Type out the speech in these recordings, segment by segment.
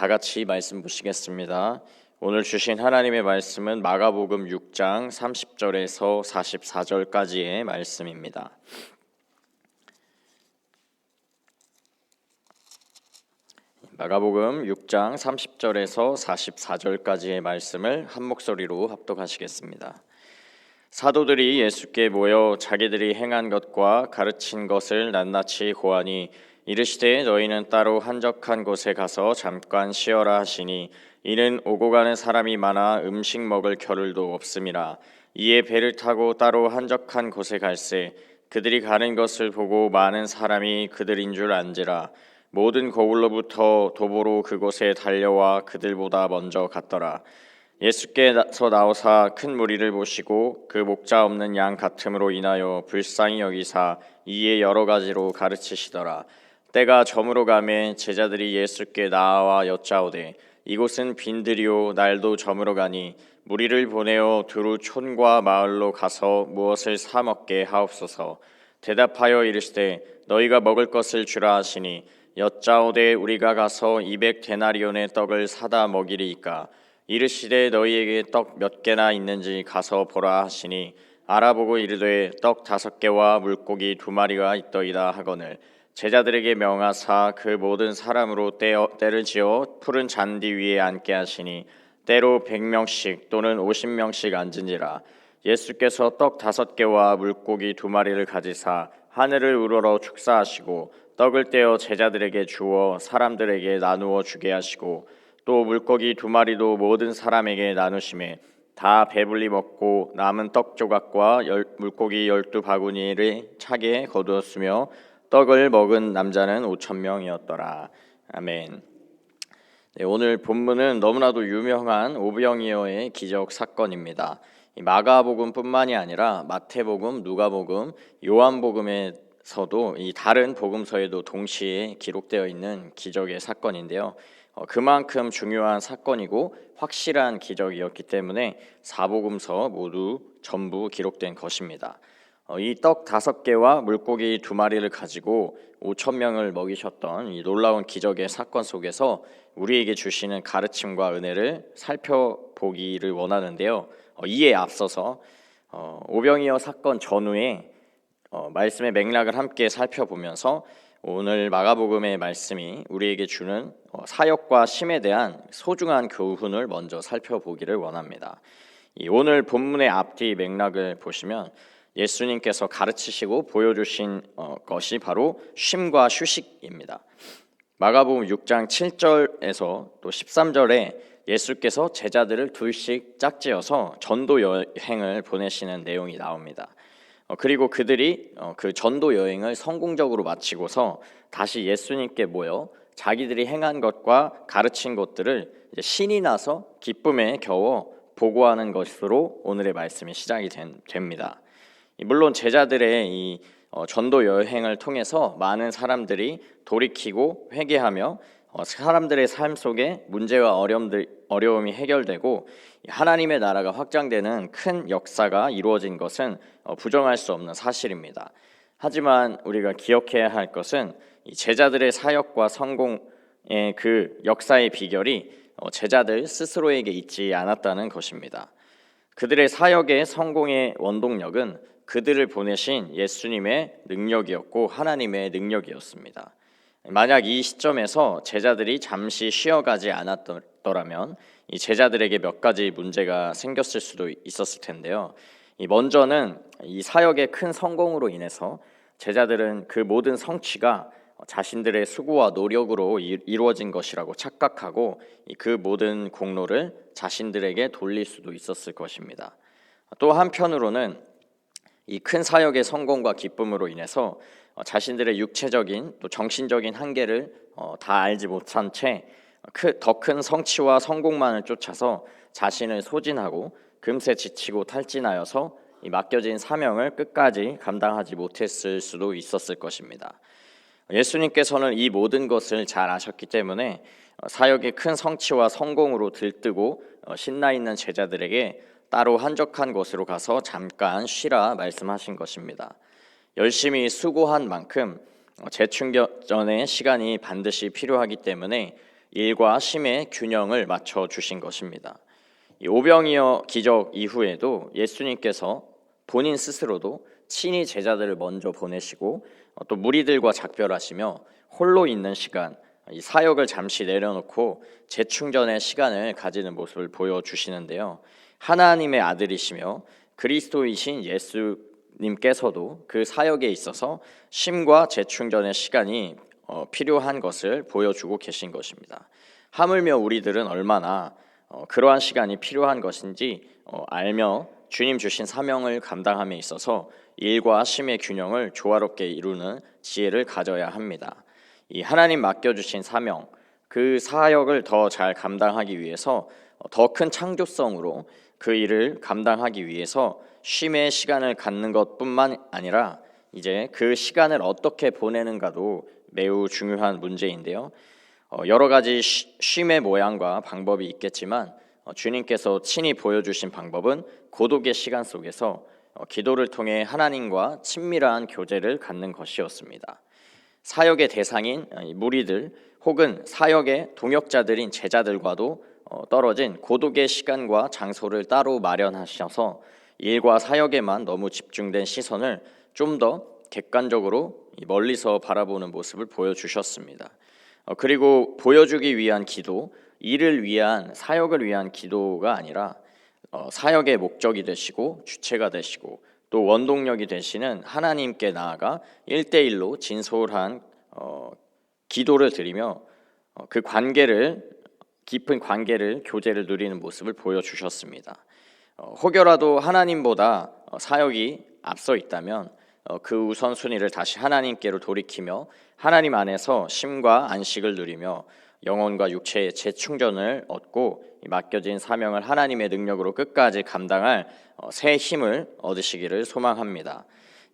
다 같이 말씀 보시겠습니다. 오늘 주신 하나님의 말씀은 마가복음 6장 30절에서 44절까지의 말씀입니다. 마가복음 6장 30절에서 44절까지의 말씀을 한 목소리로 합독하시겠습니다. 사도들이 예수께 모여 자기들이 행한 것과 가르친 것을 낱낱이 고하니 이르시되 너희는 따로 한적한 곳에 가서 잠깐 쉬어라 하시니 이는 오고 가는 사람이 많아 음식 먹을 겨를도 없음이라. 이에 배를 타고 따로 한적한 곳에 갈새 그들이 가는 것을 보고 많은 사람이 그들인 줄 안지라. 모든 거울로부터 도보로 그곳에 달려와 그들보다 먼저 갔더라. 예수께서 나오사 큰 무리를 보시고 그 목자 없는 양 같음으로 인하여 불쌍히 여기사 이에 여러 가지로 가르치시더라. 때가 저물어 가매 제자들이 예수께 나와 여짜오되 이곳은 빈들이요 날도 저물어 가니 무리를 보내어 두루 촌과 마을로 가서 무엇을 사 먹게 하옵소서. 대답하여 이르시되 너희가 먹을 것을 주라 하시니 여짜오되 우리가 가서 200데나리온의 떡을 사다 먹이리이까. 이르시되 너희에게 떡 몇 개나 있는지 가서 보라 하시니 알아보고 이르되 떡 5개와 물고기 2마리가 있더이다 하거늘 제자들에게 명하사 그 모든 사람으로 때를 지어 푸른 잔디 위에 앉게 하시니 때로 100명씩 또는 50명씩 앉은지라. 예수께서 떡 5개와 물고기 2마리를 가지사 하늘을 우러러 축사하시고 떡을 떼어 제자들에게 주어 사람들에게 나누어 주게 하시고 또 물고기 2마리도 모든 사람에게 나누시매 다 배불리 먹고 남은 떡 조각과 물고기 12바구니를 차게 거두었으며 떡을 먹은 남자는 5,000명이었더라. 아멘. 네, 오늘 본문은 너무나도 유명한 오병이어의 기적 사건입니다. 마가복음뿐만이 아니라 마태복음, 누가복음, 요한복음에서도 이 다른 복음서에도 동시에 기록되어 있는 기적의 사건인데요. 그만큼 중요한 사건이고 확실한 기적이었기 때문에 사복음서 모두 전부 기록된 것입니다. 이 떡 5개와 물고기 2마리를 가지고 5,000명을 먹이셨던 이 놀라운 기적의 사건 속에서 우리에게 주시는 가르침과 은혜를 살펴보기를 원하는데요. 이에 앞서서 오병이어 사건 전후에 말씀의 맥락을 함께 살펴보면서 오늘 마가복음의 말씀이 우리에게 주는 사역과 쉼에 대한 소중한 교훈을 먼저 살펴보기를 원합니다. 오늘 본문의 앞뒤 맥락을 보시면 예수님께서 가르치시고 보여주신 것이 바로 쉼과 휴식입니다. 마가복음 6장 7절에서 또 13절에 예수께서 제자들을 둘씩 짝지어서 전도 여행을 보내시는 내용이 나옵니다. 그리고 그들이 그 전도 여행을 성공적으로 마치고서 다시 예수님께 모여 자기들이 행한 것과 가르친 것들을 신이 나서 기쁨에 겨워 보고하는 것으로 오늘의 말씀이 시작이 됩니다. 물론 제자들의 이 전도 여행을 통해서 많은 사람들이 돌이키고 회개하며 사람들의 삶 속에 문제와 어려움이 해결되고 하나님의 나라가 확장되는 큰 역사가 이루어진 것은 부정할 수 없는 사실입니다. 하지만 우리가 기억해야 할 것은 이 제자들의 사역과 성공의 그 역사의 비결이 제자들 스스로에게 있지 않았다는 것입니다. 그들의 사역의 성공의 원동력은 그들을 보내신 예수님의 능력이었고 하나님의 능력이었습니다. 만약 이 시점에서 제자들이 잠시 쉬어가지 않았더라면 이 제자들에게 몇 가지 문제가 생겼을 수도 있었을 텐데요. 먼저는 이 사역의 큰 성공으로 인해서 제자들은 그 모든 성취가 자신들의 수고와 노력으로 이루어진 것이라고 착각하고 그 모든 공로를 자신들에게 돌릴 수도 있었을 것입니다. 또 한편으로는 이 큰 사역의 성공과 기쁨으로 인해서 자신들의 육체적인 또 정신적인 한계를 다 알지 못한 채 더 큰 성취와 성공만을 쫓아서 자신을 소진하고 금세 지치고 탈진하여서 이 맡겨진 사명을 끝까지 감당하지 못했을 수도 있었을 것입니다. 예수님께서는 이 모든 것을 잘 아셨기 때문에 사역의 큰 성취와 성공으로 들뜨고 신나 있는 제자들에게 따로 한적한 곳으로 가서 잠깐 쉬라 말씀하신 것입니다. 열심히 수고한 만큼 재충전의 시간이 반드시 필요하기 때문에 일과 쉼의 균형을 맞춰 주신 것입니다. 이 오병이어 기적 이후에도 예수님께서 본인 스스로도 친히 제자들을 먼저 보내시고 또 무리들과 작별하시며 홀로 있는 시간, 이 사역을 잠시 내려놓고 재충전의 시간을 가지는 모습을 보여주시는데요. 하나님의 아들이시며 그리스도이신 예수님께서도 그 사역에 있어서 쉼과 재충전의 시간이 필요한 것을 보여주고 계신 것입니다. 하물며 우리들은 얼마나 그러한 시간이 필요한 것인지 알며 주님 주신 사명을 감당함에 있어서 일과 쉼의 균형을 조화롭게 이루는 지혜를 가져야 합니다. 이 하나님 맡겨주신 사명, 그 사역을 더 잘 감당하기 위해서 더 큰 창조성으로 그 일을 감당하기 위해서 쉼의 시간을 갖는 것뿐만 아니라 이제 그 시간을 어떻게 보내는가도 매우 중요한 문제인데요. 여러 가지 쉼의 모양과 방법이 있겠지만 주님께서 친히 보여주신 방법은 고독의 시간 속에서 기도를 통해 하나님과 친밀한 교제를 갖는 것이었습니다. 사역의 대상인 무리들 혹은 사역의 동역자들인 제자들과도 떨어진 고독의 시간과 장소를 따로 마련하셔서 일과 사역에만 너무 집중된 시선을 좀 더 객관적으로 멀리서 바라보는 모습을 보여주셨습니다. 그리고 보여주기 위한 기도, 일을 위한 사역을 위한 기도가 아니라 사역의 목적이 되시고 주체가 되시고 또 원동력이 되시는 하나님께 나아가 1대1로 진솔한 기도를 드리며 그 관계를 깊은 관계를 교제를 누리는 모습을 보여주셨습니다. 혹여라도 하나님보다 사역이 앞서 있다면 그 우선순위를 다시 하나님께로 돌이키며 하나님 안에서 쉼과 안식을 누리며 영혼과 육체의 재충전을 얻고 맡겨진 사명을 하나님의 능력으로 끝까지 감당할 새 힘을 얻으시기를 소망합니다.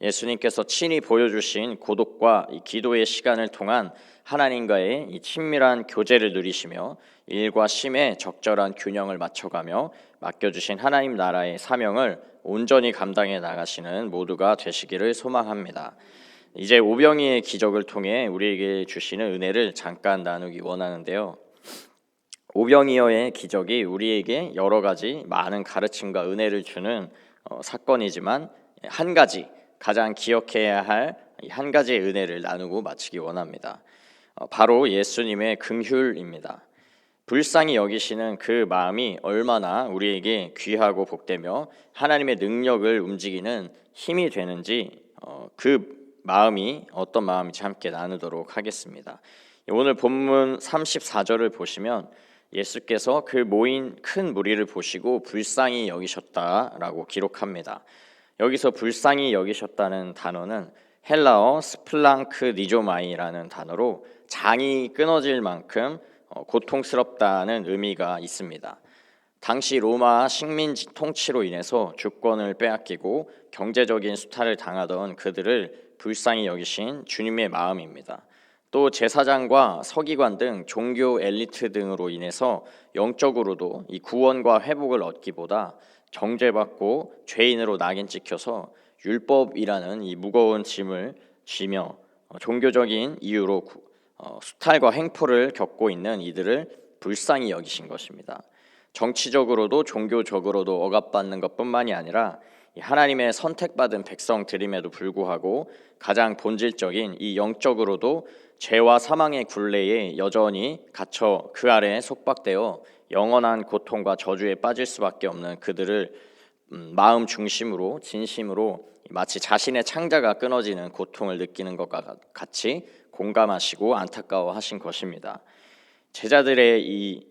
예수님께서 친히 보여주신 고독과 이 기도의 시간을 통한 하나님과의 이 친밀한 교제를 누리시며 일과 쉼의 적절한 균형을 맞춰가며 맡겨주신 하나님 나라의 사명을 온전히 감당해 나가시는 모두가 되시기를 소망합니다. 이제 오병이의 기적을 통해 우리에게 주시는 은혜를 잠깐 나누기 원하는데요. 오병이어의 기적이 우리에게 여러 가지 많은 가르침과 은혜를 주는 사건이지만 한 가지 가장 기억해야 할 한 가지의 은혜를 나누고 마치기 원합니다. 바로 예수님의 긍휼입니다. 불쌍히 여기시는 그 마음이 얼마나 우리에게 귀하고 복되며 하나님의 능력을 움직이는 힘이 되는지 그 마음이 어떤 마음인지 함께 나누도록 하겠습니다. 오늘 본문 34절을 보시면 예수께서 그 모인 큰 무리를 보시고 불쌍히 여기셨다라고 기록합니다. 여기서 불쌍히 여기셨다는 단어는 헬라어 스플랑크 니조마이라는 단어로 장이 끊어질 만큼 고통스럽다는 의미가 있습니다. 당시 로마 식민 통치로 인해서 주권을 빼앗기고 경제적인 수탈을 당하던 그들을 불쌍히 여기신 주님의 마음입니다. 또 제사장과 서기관 등 종교 엘리트 등으로 인해서 영적으로도 이 구원과 회복을 얻기보다 정죄받고 죄인으로 낙인 찍혀서 율법이라는 이 무거운 짐을 지며 종교적인 이유로 수탈과 횡포를 겪고 있는 이들을 불쌍히 여기신 것입니다. 정치적으로도 종교적으로도 억압받는 것뿐만이 아니라 하나님의 선택받은 백성들임에도 불구하고 가장 본질적인 이 영적으로도 죄와 사망의 굴레에 여전히 갇혀 그 아래에 속박되어 영원한 고통과 저주에 빠질 수밖에 없는 그들을 마음 중심으로 진심으로 마치 자신의 창자가 끊어지는 고통을 느끼는 것과 같이 공감하시고 안타까워하신 것입니다. 제자들의 이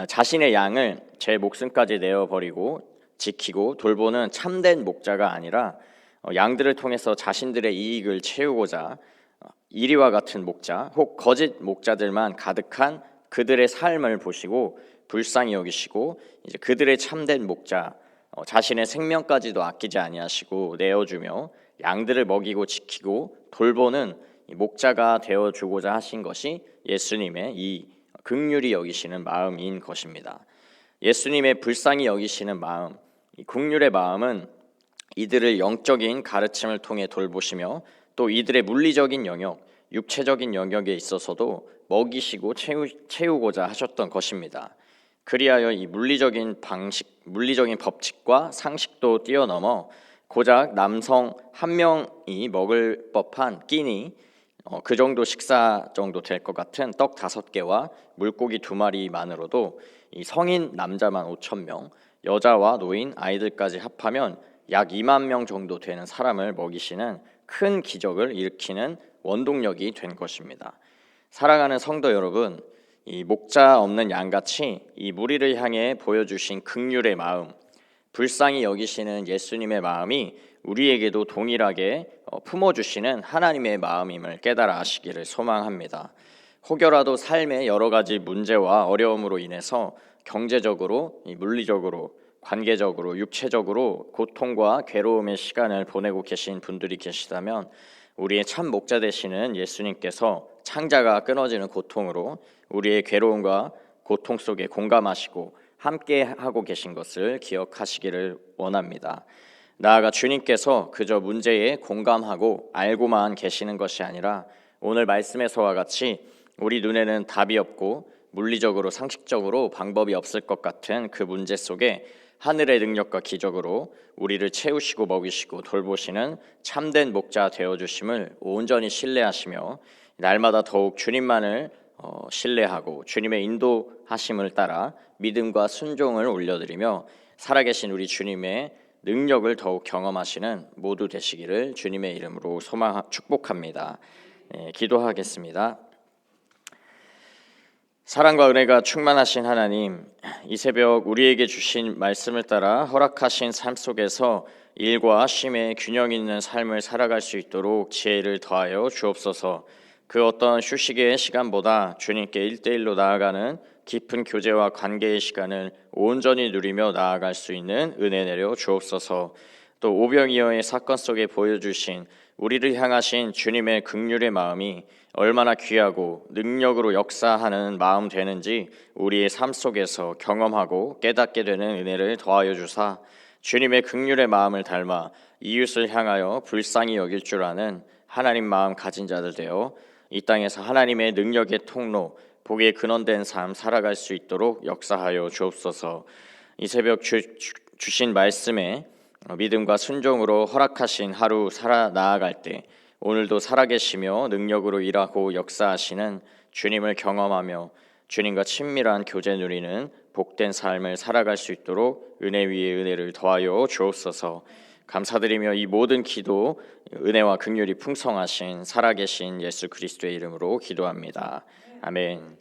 자신의 양을 제 목숨까지 내어버리고 지키고 돌보는 참된 목자가 아니라 양들을 통해서 자신들의 이익을 채우고자 이리와 같은 목자 혹 거짓 목자들만 가득한 그들의 삶을 보시고 불쌍히 여기시고 이제 그들의 참된 목자 자신의 생명까지도 아끼지 아니하시고 내어주며 양들을 먹이고 지키고 돌보는 목자가 되어주고자 하신 것이 예수님의 이 긍휼히 여기시는 마음인 것입니다. 예수님의 불쌍히 여기시는 마음, 이 긍휼의 마음은 이들을 영적인 가르침을 통해 돌보시며 또 이들의 물리적인 영역, 육체적인 영역에 있어서도 먹이시고 채우고자 하셨던 것입니다. 그리하여 이 물리적인 법칙과 상식도 뛰어넘어 고작 남성 한 명이 먹을 법한 끼니 그 정도 식사 정도 될 것 같은 떡 5개와 물고기 2마리만으로도 이 성인 남자만 5,000명, 여자와 노인, 아이들까지 합하면 약 2만 명 정도 되는 사람을 먹이시는 큰 기적을 일으키는 원동력이 된 것입니다. 사랑하는 성도 여러분, 이 목자 없는 양같이 이 무리를 향해 보여주신 긍휼의 마음, 불쌍히 여기시는 예수님의 마음이 우리에게도 동일하게 품어주시는 하나님의 마음임을 깨달아 아시기를 소망합니다. 혹여라도 삶의 여러 가지 문제와 어려움으로 인해서 경제적으로, 물리적으로, 관계적으로, 육체적으로 고통과 괴로움의 시간을 보내고 계신 분들이 계시다면 우리의 참 목자 되시는 예수님께서 창자가 끊어지는 고통으로 우리의 괴로움과 고통 속에 공감하시고 함께 하고 계신 것을 기억하시기를 원합니다. 나아가 주님께서 그저 문제에 공감하고 알고만 계시는 것이 아니라 오늘 말씀에서와 같이 우리 눈에는 답이 없고 물리적으로 상식적으로 방법이 없을 것 같은 그 문제 속에 하늘의 능력과 기적으로 우리를 채우시고 먹이시고 돌보시는 참된 목자 되어주심을 온전히 신뢰하시며 날마다 더욱 주님만을 신뢰하고 주님의 인도하심을 따라 믿음과 순종을 올려드리며 살아계신 우리 주님의 능력을 더욱 경험하시는 모두 되시기를 주님의 이름으로 축복합니다. 기도하겠습니다. 사랑과 은혜가 충만하신 하나님, 이 새벽 우리에게 주신 말씀을 따라 허락하신 삶 속에서 일과 쉼의 균형 있는 삶을 살아갈 수 있도록 지혜를 더하여 주옵소서. 그 어떤 휴식의 시간보다 주님께 1대1로 나아가는 깊은 교제와 관계의 시간을 온전히 누리며 나아갈 수 있는 은혜 내려 주옵소서. 또 오병이어의 사건 속에 보여주신 우리를 향하신 주님의 긍휼의 마음이 얼마나 귀하고 능력으로 역사하는 마음 되는지 우리의 삶 속에서 경험하고 깨닫게 되는 은혜를 더하여 주사 주님의 긍휼의 마음을 닮아 이웃을 향하여 불쌍히 여길 줄 아는 하나님 마음 가진 자들 되어 이 땅에서 하나님의 능력의 통로, 복의 근원된 삶 살아갈 수 있도록 역사하여 주옵소서. 이 새벽 주신 말씀에 믿음과 순종으로 허락하신 하루 살아 나아갈 때 오늘도 살아계시며 능력으로 일하고 역사하시는 주님을 경험하며 주님과 친밀한 교제 누리는 복된 삶을 살아갈 수 있도록 은혜 위에 은혜를 더하여 주옵소서. 감사드리며 이 모든 기도 은혜와 긍휼이 풍성하신 살아계신 예수 그리스도의 이름으로 기도합니다. 아멘.